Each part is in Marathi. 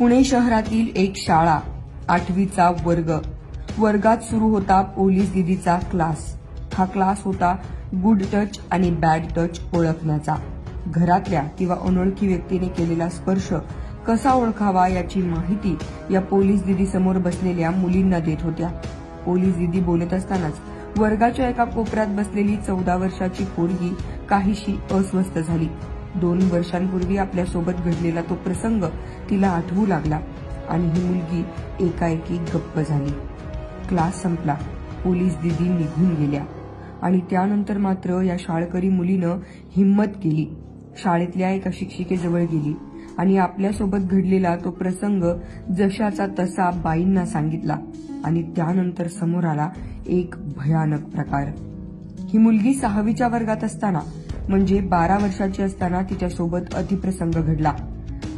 पुणे शहरातील एक शाळा 8वीचा वर्गात सुरू होता पोलीस दीदीचा क्लास। हा क्लास होता गुड टच आणि बॅड टच ओळखण्याचा। घरातल्या किंवा अनोळखी व्यक्तीने केलेला स्पर्श कसा ओळखावा याची माहिती या पोलीस दीदी समोर बसलेल्या मुलींना देत होत्या। पोलीस दीदी बोलत असतानाच वर्गाच्या एका कोपऱ्यात बसलेली 14 वर्षाची पोरगी काहीशी अस्वस्थ झाली। 2 वर्षांपूर्वी आपल्यासोबत घडलेला तो प्रसंग तिला आठवू लागला आणि ही मुलगी एकाएकी गप्प झाली। क्लास संपला, पोलीस दीदी निघून गेल्या आणि त्यानंतर मात्र या शाळकरी मुलीनं हिम्मत केली, शाळेतल्या एका शिक्षिकेजवळ गेली आणि आपल्यासोबत घडलेला तो प्रसंग जशाचा तसा बाईंना सांगितला आणि त्यानंतर समोर आला एक भयानक प्रकार। ही मुलगी 6वीच्या वर्गात असताना म्हणजे 12 वर्षाची असताना तिच्यासोबत अतिप्रसंग घडला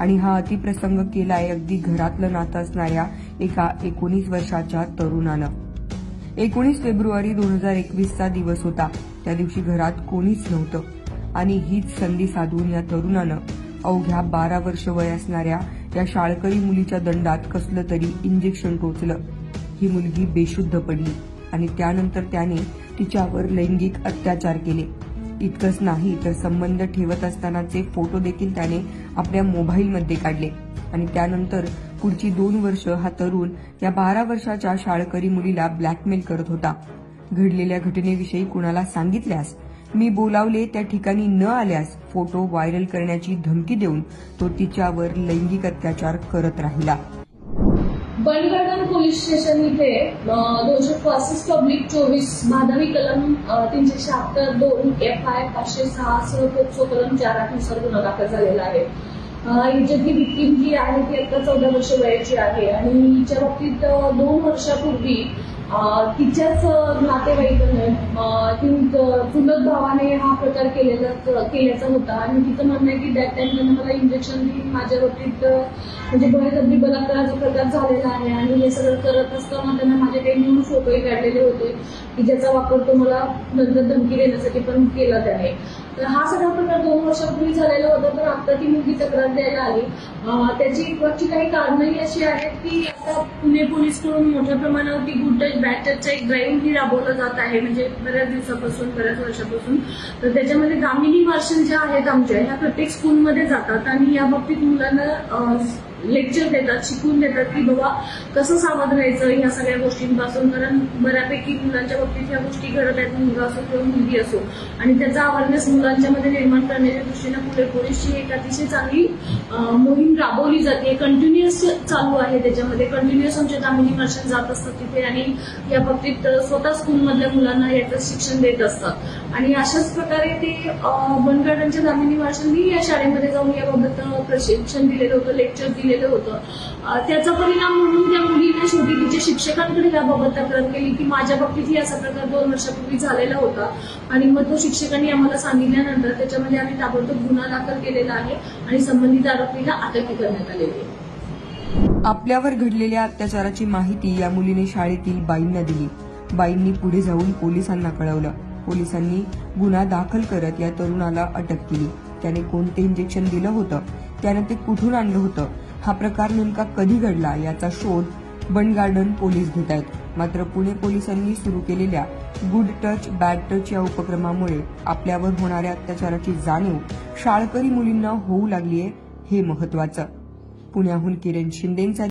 आणि हा अतिप्रसंग केलाय अगदी घरातलं नातं असणाऱ्या एका 19 वर्षाच्या तरुणानं। 19 फेब्रुवारी 2021चा दिवस होता। त्या दिवशी घरात कोणीच नव्हतं आणि हीच संधी साधून या तरुणानं अवघ्या 12 वर्ष वय असणाऱ्या या शाळकरी मुलीच्या दंडात कसलं तरी इंजेक्शन टोचलं। ही मुलगी बेशुद्ध पडली आणि त्यानंतर त्याने तिच्यावर लैंगिक अत्याचार केले। इतकंच नाही तर संबंध ठेवत असतानाचे फोटो देखील त्याने आपल्या मोबाईलमध्ये काढले आणि त्यानंतर पुढची 2 वर्ष हा तरुण या 12 वर्षाच्या शाळकरी मुलीला ब्लॅकमेल करत होता। घडलेल्या घटनेविषयी कुणाला सांगितल्यास, मी बोलावले त्या ठिकाणी न आल्यास फोटो व्हायरल करण्याची धमकी देऊन तो तिच्यावर लैंगिक अत्याचार करत राहिला। बंडगार्डन पोलीस स्टेशन इथे 285 पब्लिक 24 भादवी कलम 376(2) FI 506 सह पोक्सो कलम 4 नुसार गुन्हा दाखल झालेला आहे। हिच्यातली विक्टीम जी आहे ती आता 14 वर्ष वयाची आहे आणि हिच्या बाबतीत 2 वर्षापूर्वी तिच्याच नातेवाईकाने चुलत भावाने हा प्रकार केल्याचा होता आणि तिचं म्हणणं आहे की त्या टाइमला मला इंजेक्शन देऊन माझ्या बाबतीत म्हणजे बळजबरी बलात्काराचा प्रकार झालेला आहे आणि हे सगळं करत असताना त्यांना माझे काही न्यूज फोटोही काढलेले होते की ज्याचा वापर तो मला नंतर धमकी देण्यासाठी पण केला त्याने। तर हा सगळा प्रकार 2 वर्षापूर्वी झालेला होता, पण आता ती मुलगी तक्रार द्यायला आली। त्याची काही कारणंही अशी आहेत की आता पुणे पोलीसकडून मोठ्या प्रमाणावरती गुड टच बॅड टचचा एक ड्राईव्ह ही राबवला जात आहे, म्हणजे बऱ्याच वर्षापासून। तर त्याच्यामध्ये दामिनी मार्शल ज्या आहेत आमच्या ह्या प्रत्येक स्कूलमध्ये जातात आणि या बाबतीत मुलांना लेक्चर देतात, शिकवून देतात की बाबा कसं सावध राहायचं ह्या सगळ्या गोष्टींपासून, कारण बऱ्यापैकी मुलांच्या बाबतीत ह्या गोष्टी घडत आहेत, मुलगा असो किंवा मुलगी असो, आणि त्याचा अवेअरनेस मुलांच्या मध्ये निर्माण करण्याच्या दृष्टीने पुणे पोलीसची एक अतिशय चांगली मोहीम राबवली जाते, कंटिन्युअस चालू आहे। त्याच्यामध्ये कंटिन्युअस आमच्या दामिनी मार्शल जात असतात तिथे आणि या बाबतीत स्वतः स्कूलमधल्या मुलांना याचं शिक्षण देत असतात आणि अशाच प्रकारे ते बंडगार्डनच्या दामिनी मार्शलनी या शाळेमध्ये जाऊन याबाबत प्रशिक्षण दिलेलं होतं, लेक्चर दिलेलं होतं। त्याचा परिणाम म्हणून त्या मुलीने शेवटी तिच्या शिक्षकांकडे याबाबत तक्रार केली की माझ्या बाबतीतही असा प्रकार 2 वर्षापूर्वी झालेला होता आणि मग तो शिक्षकांनी आम्हाला सांगितल्यानंतर त्याच्यामध्ये आम्ही ताबडतोब गुन्हा दाखल केलेला आहे आणि संबंधित आरोपीला अटकही करण्यात आलेली आहे। आपल्यावर घडलेल्या अत्याचाराची माहिती या मुलीने शाळेतील बाईंना दिली। बाईंनी पुढे जाऊन पोलिसांना कळवलं। पोलिसांनी गुन्हा दाखल करत या तरुणाला अटक केली। त्याने कोणते इंजेक्शन दिलं होतं, त्याने ते कुठून आणलं होतं, हा प्रकार नेमका कधी घडला याचा शोध बंडगार्डन पोलीस घेत आहेत। मात्र पुणे पोलिसांनी सुरू केलेल्या गुड टच बॅड टच या उपक्रमामुळे आपल्यावर होणाऱ्या अत्याचाराची जाणीव शाळकरी मुलींना होऊ लागलीये, हे महत्वाचं। पुण्याहून किरण शिंदेंचा